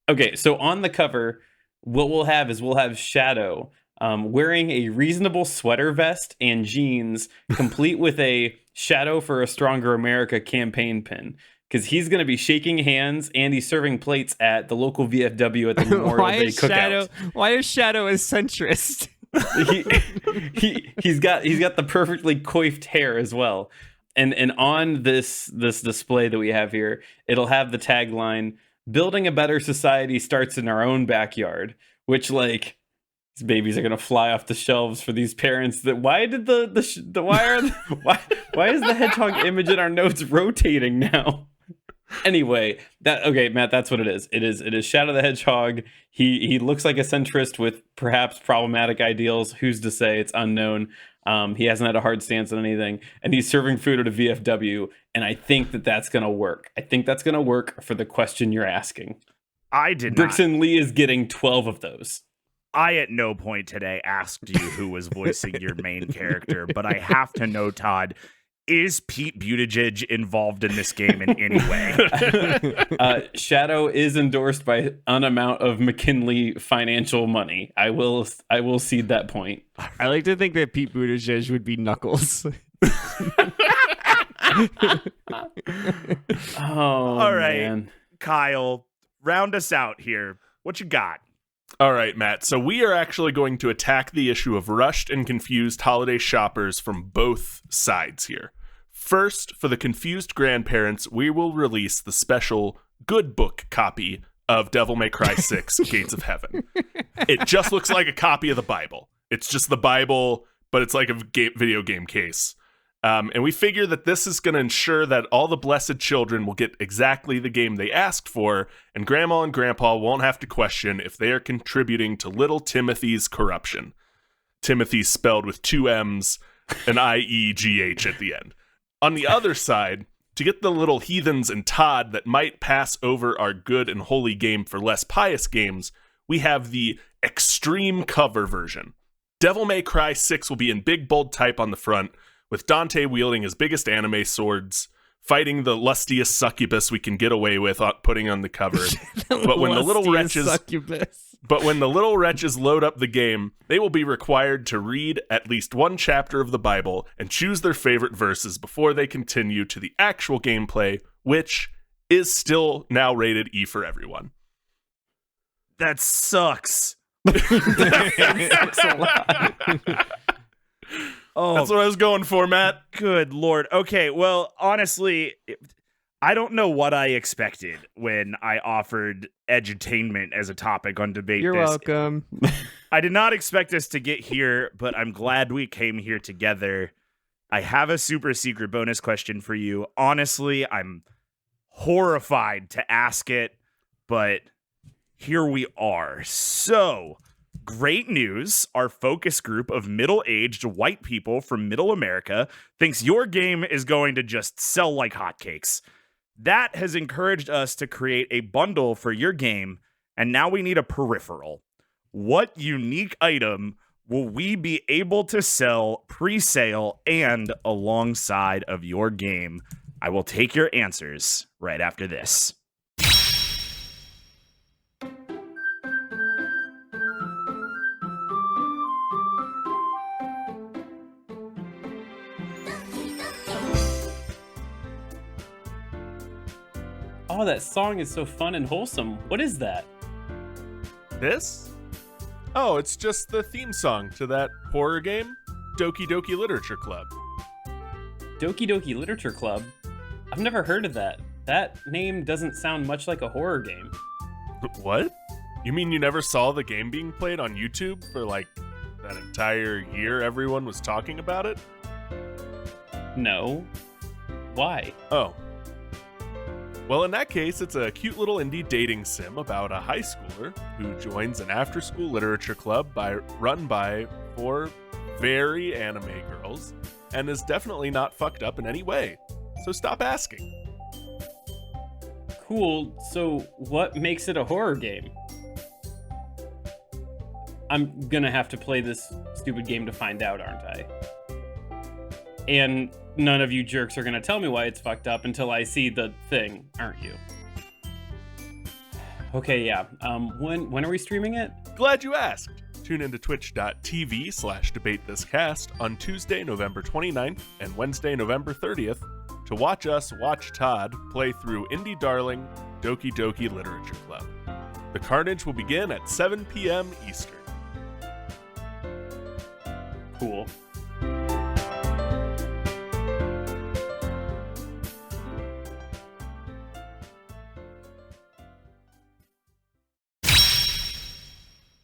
Okay, so on the cover, what we'll have Shadow wearing a reasonable sweater vest and jeans, complete with a Shadow for a Stronger America campaign pin. Because he's going to be shaking hands and he's serving plates at the local VFW at the Memorial Day cookout. Why is Shadow a centrist? He's got the perfectly coiffed hair as well. And on this display that we have here, it'll have the tagline, "Building a better society starts in our own backyard," which, like, these babies are gonna fly off the shelves for these parents. Why is the hedgehog image in our notes rotating now? Anyway, Matt, that's what it is. It is Shadow the Hedgehog. He looks like a centrist with perhaps problematic ideals. Who's to say? It's unknown. He hasn't had a hard stance on anything, and he's serving food at a VFW. And I think that's gonna work. I think that's gonna work for the question you're asking. I did Brixton not. Lee is getting 12 of those. I at no point today asked you who was voicing your main character, but I have to know, Todd, is Pete Buttigieg involved in this game in any way? Shadow is endorsed by an amount of McKinley financial money. I will cede that point. I like to think that Pete Buttigieg would be Knuckles. All right, man. Kyle, round us out here. What you got? All right, Matt. So we are actually going to attack the issue of rushed and confused holiday shoppers from both sides here. First, for the confused grandparents, we will release the special good book copy of Devil May Cry 6 Gates of Heaven. It just looks like a copy of the Bible. It's just the Bible, but it's like a video game case. And we figure that this is going to ensure that all the blessed children will get exactly the game they asked for, and Grandma and Grandpa won't have to question if they are contributing to little Timothy's corruption. Timothy spelled with 2 M's and I-E-G-H at the end. On the other side, to get the little heathens and Todd that might pass over our good and holy game for less pious games, we have the extreme cover version. Devil May Cry 6 will be in big bold type on the front, with Dante wielding his biggest anime swords, fighting the lustiest succubus we can get away with putting on the cover. But when the little wretches load up the game, they will be required to read at least one chapter of the Bible and choose their favorite verses before they continue to the actual gameplay, which is still now rated E for everyone. That sucks. That sucks a lot. Oh, that's what I was going for, Matt. Good Lord. Okay, well, honestly, I don't know what I expected when I offered edutainment as a topic on Debate You're This. welcome. I did not expect us to get here, but I'm glad we came here together. I have a super secret bonus question for you. Honestly, I'm horrified to ask it, but here we are. So, great news. Our focus group of middle-aged white people from Middle America thinks your game is going to just sell like hotcakes. That has encouraged us to create a bundle for your game, and now we need a peripheral. What unique item will we be able to sell pre-sale and alongside of your game? I will take your answers right after this. Oh, that song is so fun and wholesome. What is that? This? Oh, it's just the theme song to that horror game, Doki Doki Literature Club. Doki Doki Literature Club? I've never heard of that. That name doesn't sound much like a horror game. What? You mean you never saw the game being played on YouTube for like that entire year everyone was talking about it? No. Why? Oh. Well, in that case, it's a cute little indie dating sim about a high schooler who joins an after-school literature club run by 4 very anime girls and is definitely not fucked up in any way. So stop asking. Cool. So what makes it a horror game? I'm gonna have to play this stupid game to find out, aren't I? And none of you jerks are gonna tell me why it's fucked up until I see the thing, aren't you? Okay, yeah. When are we streaming it? Glad you asked. Tune into twitch.tv/debatethiscast on Tuesday, November 29th and Wednesday, November 30th to watch us watch Todd play through indie darling Doki Doki Literature Club. The carnage will begin at 7 p.m. Eastern. Cool.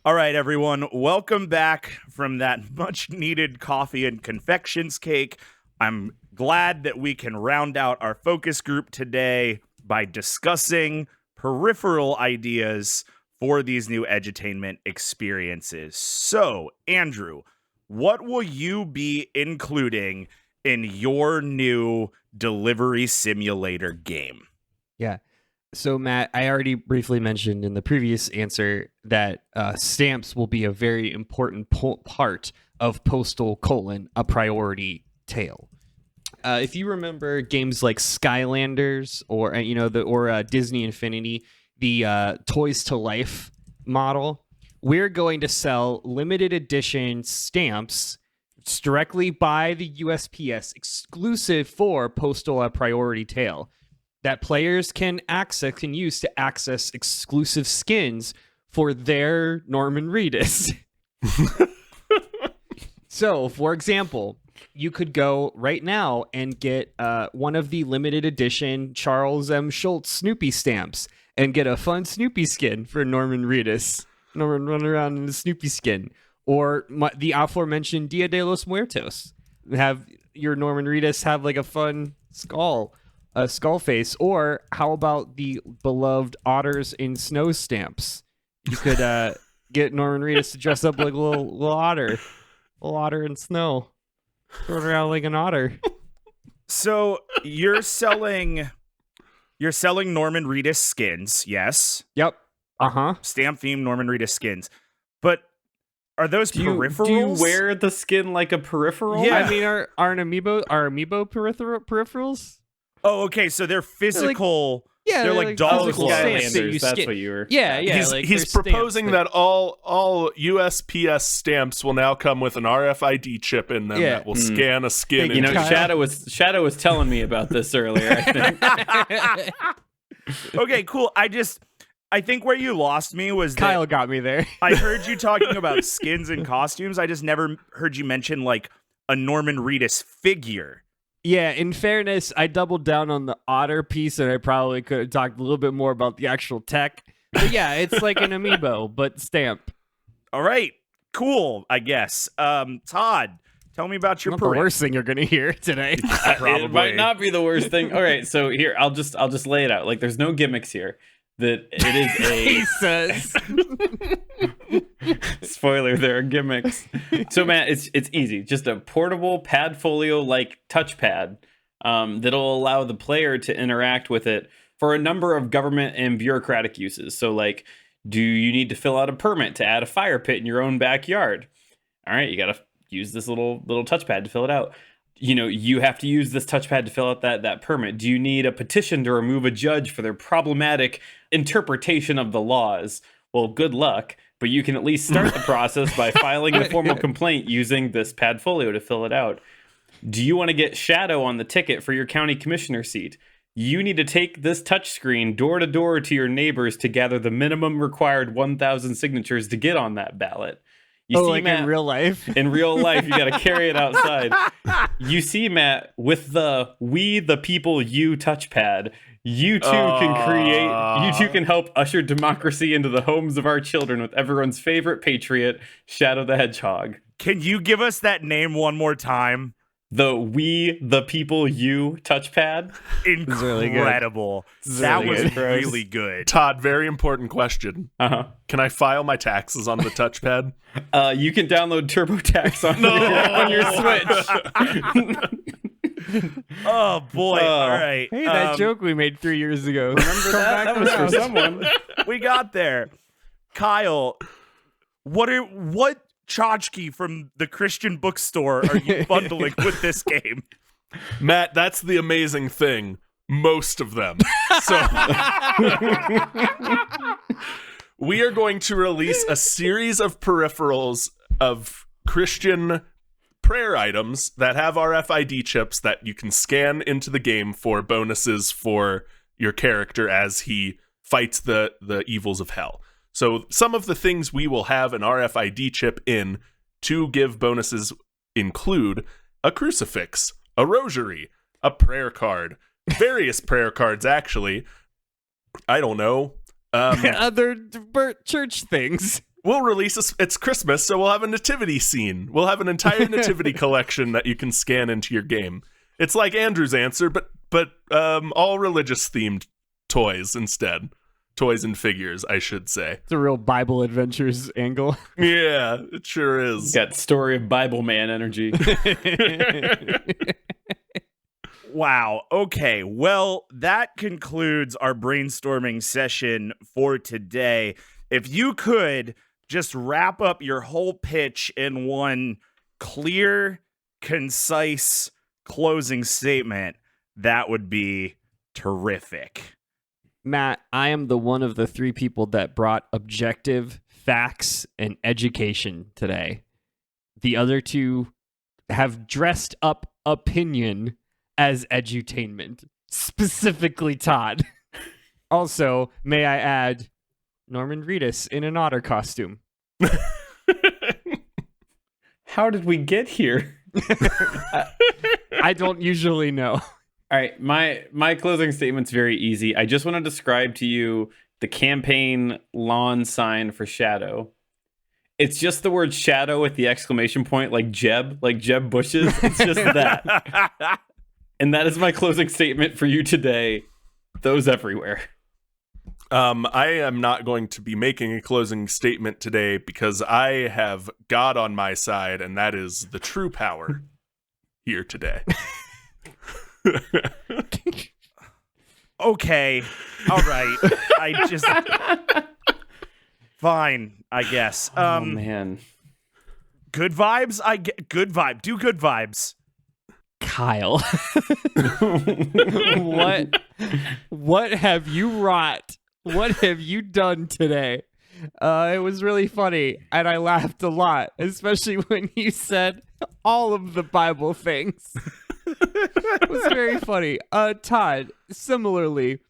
All right, everyone, welcome back from that much-needed coffee and confections cake. I'm glad that we can round out our focus group today by discussing peripheral ideas for these new edutainment experiences. So, Andrew, what will you be including in your new delivery simulator game? Yeah. So, Matt, I already briefly mentioned in the previous answer that stamps will be a very important part of Postal: a priority tale. If you remember games like Skylanders or Disney Infinity, the Toys to Life model, we're going to sell limited edition stamps directly by the USPS, exclusive for Postal: A Priority Tale, that players can use to access exclusive skins for their Norman Reedus. So, for example, you could go right now and get one of the limited edition Charles M. Schultz Snoopy stamps and get a fun Snoopy skin for Norman Reedus. Norman running around in the Snoopy skin. Or the aforementioned Dia de los Muertos. Have your Norman Reedus have like a fun skull face. Or how about the beloved Otters in Snow stamps? You could get Norman Reedus to dress up like a little otter. Little otter in snow. Going around like an otter. So you're selling Norman Reedus skins, yes? Yep. Uh-huh. Stamp themed Norman Reedus skins. But are those peripherals? Do you wear the skin like a peripheral? Yeah. I mean, are amiibo peripherals? Oh, okay. So they're physical. They're like dollar physical stamps that you That's skin. what you were. Yeah. He's proposing that all USPS stamps will now come with an RFID chip in them that will scan a skin. You know, Kyle. Shadow was telling me about this earlier, I think. Okay, cool. I think where you lost me was that Kyle got me there. I heard you talking about skins and costumes. I just never heard you mention like a Norman Reedus figure. Yeah, in fairness, I doubled down on the otter piece, and I probably could have talked a little bit more about the actual tech. But yeah, it's like an amiibo, but stamp. All right, cool, I guess. Todd, tell me about your Not the worst thing you're going to hear today. Probably. It might not be the worst thing. All right, so here, I'll just lay it out. Like, there's no gimmicks here. That it is He says. Spoiler, there are gimmicks. So, Matt, it's easy. Just a portable pad folio like touchpad that'll allow the player to interact with it for a number of government and bureaucratic uses. So, like, do you need to fill out a permit to add a fire pit in your own backyard? All right, you got to use this little touchpad to fill it out. You know, you have to use this touchpad to fill out that permit. Do you need a petition to remove a judge for their problematic interpretation of the laws? Well, good luck, but you can at least start the process by filing a formal complaint using this pad folio to fill it out. Do you want to get Shadow on the ticket for your county commissioner seat? You need to take this touchscreen door to door to your neighbors to gather the minimum required 1,000 signatures to get on that ballot. You see, like Matt, in real life? In real life, you got to carry it outside. You see, Matt, with the We the People You touchpad, you too can help usher democracy into the homes of our children with everyone's favorite patriot, Shadow the Hedgehog. Can you give us that name one more time? The We the People You touchpad. Incredible. That was really good. Todd, very important question. Uh-huh. Can I file my taxes on the touchpad? You can download TurboTax on your Switch. Oh boy! All right. Hey, that joke we made 3 years ago. Remember that? That was for someone. We got there. Kyle, what tchotchke from the Christian bookstore are you bundling with this game? Matt, that's the amazing thing. Most of them. So We are going to release a series of peripherals of Christian prayer items that have RFID chips that you can scan into the game for bonuses for your character as he fights the evils of hell. So some of the things we will have an RFID chip in to give bonuses include a crucifix, a rosary, a prayer card, various prayer cards, actually. I don't know. Other church things. We'll release it's Christmas, so we'll have a nativity scene. We'll have an entire nativity collection that you can scan into your game. It's like Andrew's answer, but all religious themed toys instead. Toys and figures, I should say. It's a real Bible Adventures angle. Yeah, it sure is. Got story of Bible man energy. Wow. Okay. Well, that concludes our brainstorming session for today. If you could just wrap up your whole pitch in one clear, concise closing statement, that would be terrific. Matt, I am the one of the three people that brought objective facts and education today. The other two have dressed up opinion as edutainment, specifically Todd. Also, may I add, Norman Reedus in an otter costume. How did we get here? I don't usually know. All right, my closing statement's very easy. I just want to describe to you the campaign lawn sign for Shadow. It's just the word shadow with the exclamation point, like Jeb Bush's. It's just that. And that is my closing statement for you today. Those everywhere. I am not going to be making a closing statement today because I have God on my side, and that is the true power here today. Okay. All right. I just... Fine, I guess. Oh, man. Good vibes? I get good vibe. Do good vibes. Kyle. What have you wrought? What have you done today? It was really funny, and I laughed a lot, especially when you said all of the Bible things. It was very funny. Todd, similarly,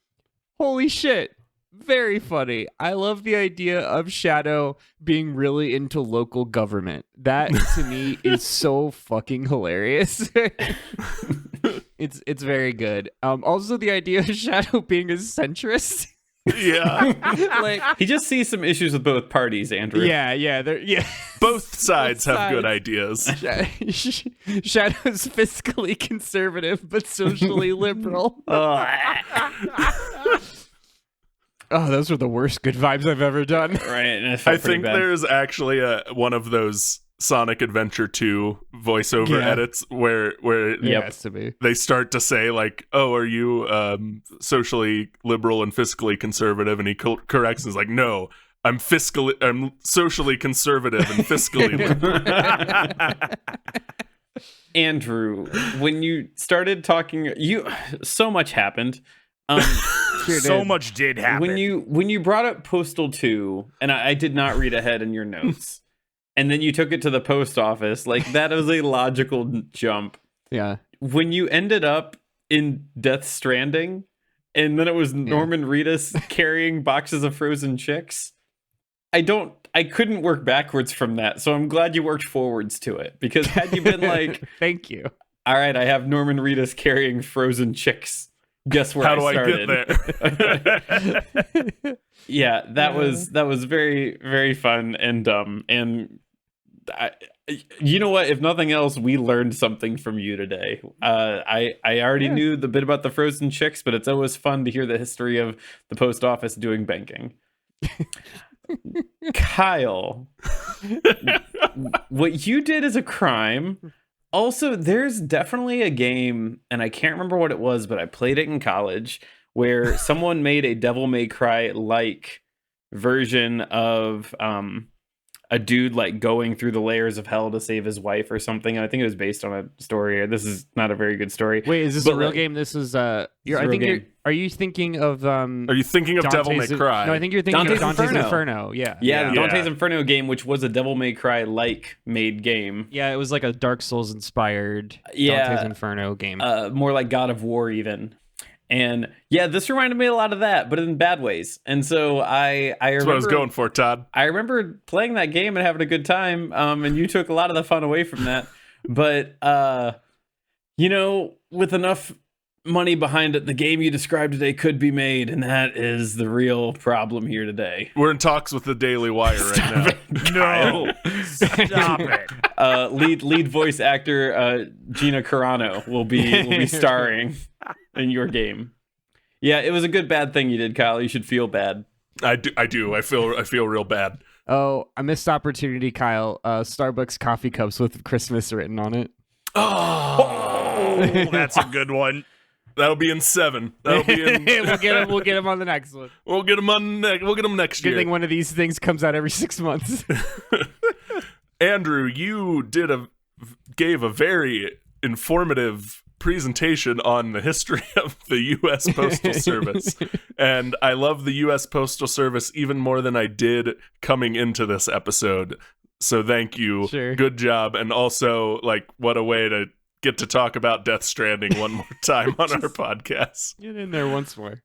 holy shit, very funny. I love the idea of Shadow being really into local government. That, to me, is so fucking hilarious. It's very good. Also, the idea of Shadow being a centrist. Yeah. Like, He just sees some issues with both parties, Andrew. yeah. Both sides Both have good sides. ideas. Shadow's fiscally conservative but socially liberal. Oh, those were the worst good vibes I've ever done. Right. And it I felt pretty think bad. there's actually one of those Sonic Adventure 2 voiceover Yeah. edits where Yeah, has to be. they start to say like, "Oh, are you socially liberal and fiscally conservative?" And he corrects and is like, "No, I'm socially conservative and fiscally liberal." Andrew, when you started talking, so much happened. So much did happen. When you brought up Postal 2, and I did not read ahead in your notes, and then you took it to the post office, like that was a logical jump. Yeah. When you ended up in Death Stranding, and then it was Norman Reedus carrying boxes of frozen chicks, I couldn't work backwards from that, so I'm glad you worked forwards to it, because had you been like, thank you. all right, I have Norman Reedus carrying frozen chicks, guess where How do I started? get there? Yeah, that was very, very fun and dumb. And you know what? If nothing else, we learned something from you today. I already knew the bit about the frozen chicks, but it's always fun to hear the history of the post office doing banking. Kyle, what you did is a crime. Also, there's definitely a game, and I can't remember what it was, but I played it in college, where someone made a Devil May Cry like version of a dude like going through the layers of hell to save his wife or something. I think it was based on a story. This is not a very good story. Wait, is this But, a real like, game? This is a real game. Are you thinking of Are you thinking of Devil May Cry? No, I think you're thinking Dante's of Dante's Inferno. Inferno. Yeah. Yeah, the Dante's Inferno game, which was a Devil May Cry like made game. Yeah, it was like a Dark Souls inspired Dante's Inferno game. More like God of War even. And yeah, this reminded me a lot of that, but in bad ways. And so I That's remember what I was going for, Todd. I remember playing that game and having a good time. And you took a lot of the fun away from that. But you know, with enough money behind it, the game you described today could be made, and that is the real problem here today. We're in talks with the Daily Wire right now. No, stop it. Lead voice actor Gina Carano will be starring in your game. Yeah, it was a good bad thing you did, Kyle. You should feel bad. I do. I feel real bad. Oh, I missed opportunity, Kyle. Starbucks coffee cups with Christmas written on it. Oh, that's a good one. That'll be in 7. That'll be in. We'll get him on the next one. We'll get him next year. Good thing one of these things comes out every 6 months. Andrew, you gave a very informative presentation on the history of the U.S. Postal Service, and I love the U.S. Postal Service even more than I did coming into this episode. So thank you. Sure. Good job, and also like what a way to get to talk about Death Stranding one more time on our podcast. Get in there once more.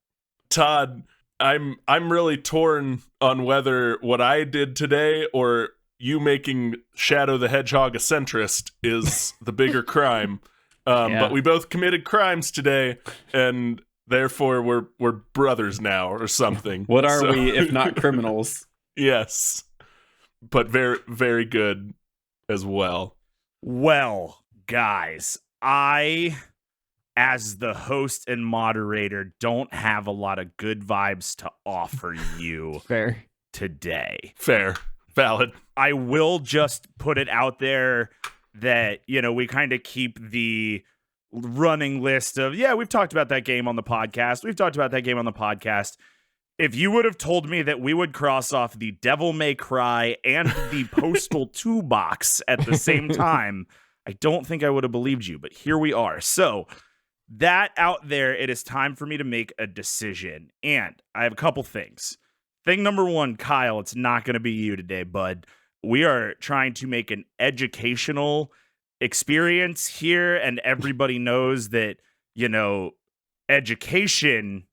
Todd, I'm really torn on whether what I did today or you making Shadow the Hedgehog a centrist is the bigger crime. But we both committed crimes today, and therefore we're brothers now or something. What are we if not criminals? Yes, but very, very good as well. Well, guys, I, as the host and moderator, don't have a lot of good vibes to offer you Fair. today. Fair. Valid. I will just put it out there that, you know, we kind of keep the running list of, we've talked about that game on the podcast. We've talked about that game on the podcast. If you would have told me that we would cross off the Devil May Cry and the Postal 2 box at the same time, I don't think I would have believed you, but here we are. So that out there, it is time for me to make a decision. And I have a couple things. Thing number one, Kyle, it's not going to be you today, bud. We are trying to make an educational experience here, and everybody knows that, you know, education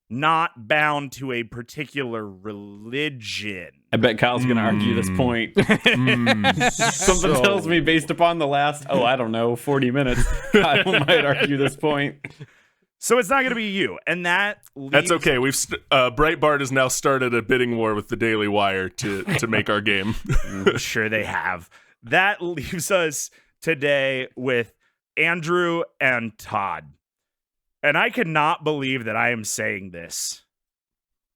not bound to a particular religion. I bet Kyle's going to argue this point. Something tells me based upon the last, 40 minutes, Kyle might argue this point. So it's not going to be you, and that leaves... That's okay. We've Breitbart has now started a bidding war with the Daily Wire to make our game. Sure they have. That leaves us today with Andrew and Todd. And I cannot believe that I am saying this,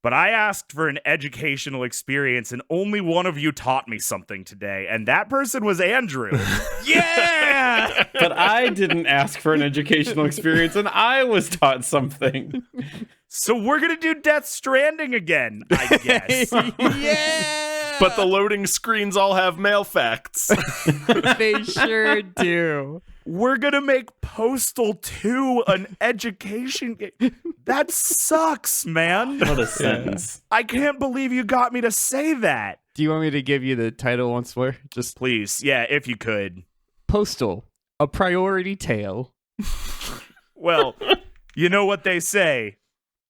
but I asked for an educational experience, and only one of you taught me something today, and that person was Andrew. Yeah! But I didn't ask for an educational experience, and I was taught something. So we're going to do Death Stranding again, I guess. Yeah! But the loading screens all have mail facts. They sure do. We're going to make Postal 2 an education game. That sucks, man. What a sentence. I can't believe you got me to say that. Do you want me to give you the title once more? Just Please, yeah, if you could. Postal, a priority tale. Well, you know what they say.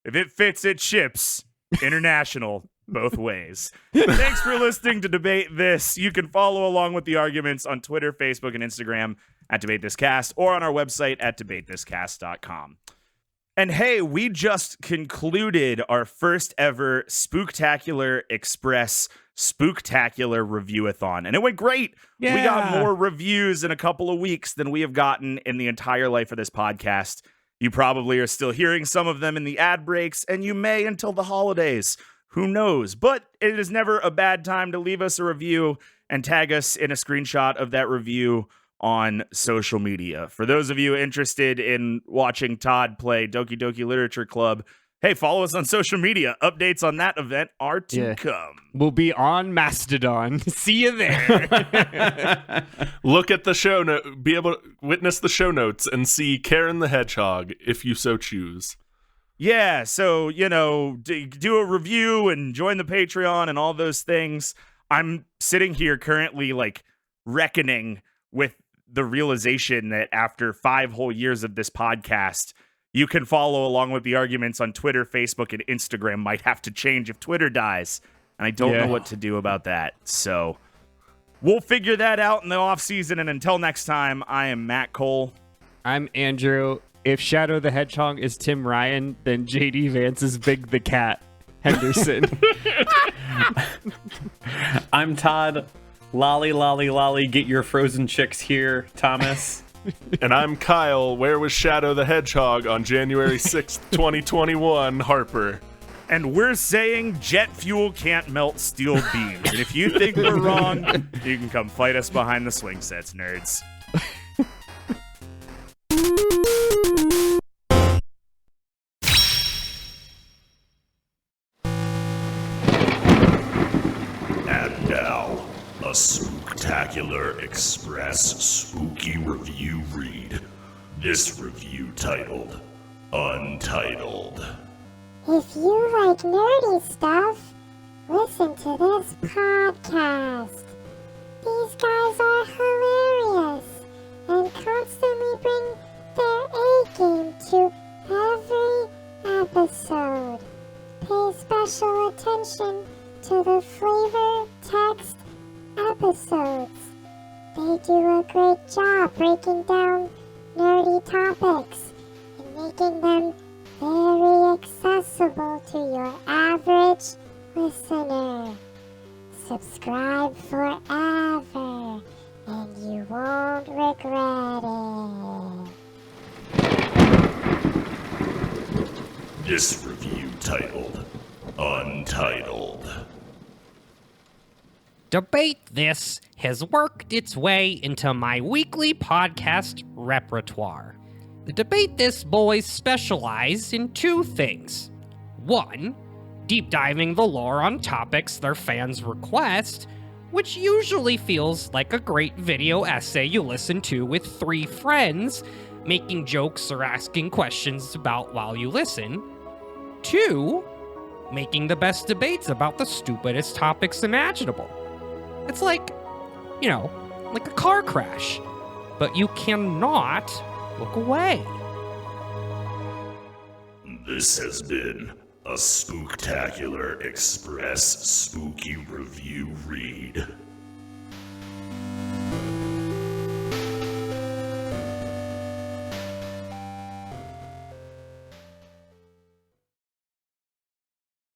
If it fits, it ships. International, both ways. Thanks for listening to Debate This. You can follow along with the arguments on Twitter, Facebook, and Instagram at Debate This Cast, or on our website at debatethiscast.com. And hey, we just concluded our first ever Spooktacular Express Spooktacular Review-a-thon, and it went great. Yeah. We got more reviews in a couple of weeks than we have gotten in the entire life of this podcast. You probably are still hearing some of them in the ad breaks, and you may until the holidays. Who knows? But it is never a bad time to leave us a review and tag us in a screenshot of that review on social media. For those of you interested in watching Todd play Doki Doki Literature Club, Hey, follow us on social media. Updates on that event are to come. We'll be on Mastodon. See you there. Look at the show note. Be able to witness the show notes and see Karen the Hedgehog if you so choose. Yeah, so, do a review and join the Patreon and all those things. I'm sitting here currently, reckoning with the realization that after 5 whole years of this podcast, you can follow along with the arguments on Twitter, Facebook, and Instagram might have to change if Twitter dies. And I don't know what to do about that. So we'll figure that out in the off season. And until next time, I am Matt Cole. I'm Andrew. If Shadow the Hedgehog is Tim Ryan, then JD Vance is Big the Cat Henderson. I'm Todd. Lolly, lolly, lolly, get your frozen chicks here, Thomas. And I'm Kyle. Where was Shadow the Hedgehog on January 6th, 2021? Harper. And we're saying jet fuel can't melt steel beams. And if you think we're wrong, you can come fight us behind the swing sets, nerds. And now, a Spooktacular Express spooky review read. This review titled, Untitled. If you like nerdy stuff, listen to this podcast. These guys are hilarious and constantly bring their A-game to every episode. Pay special attention to the flavor text episodes. They do a great job breaking down nerdy topics and making them very accessible to your average listener. Subscribe forever and you won't regret it. This review titled, Untitled. Debate This has worked its way into my weekly podcast repertoire. The Debate This boys specialize in 2 things. 1, deep diving the lore on topics their fans request, which usually feels like a great video essay you listen to with 3 friends, making jokes or asking questions about while you listen. 2, making the best debates about the stupidest topics imaginable. It's like a car crash, but you cannot look away. This has been a Spooktacular Express spooky review read.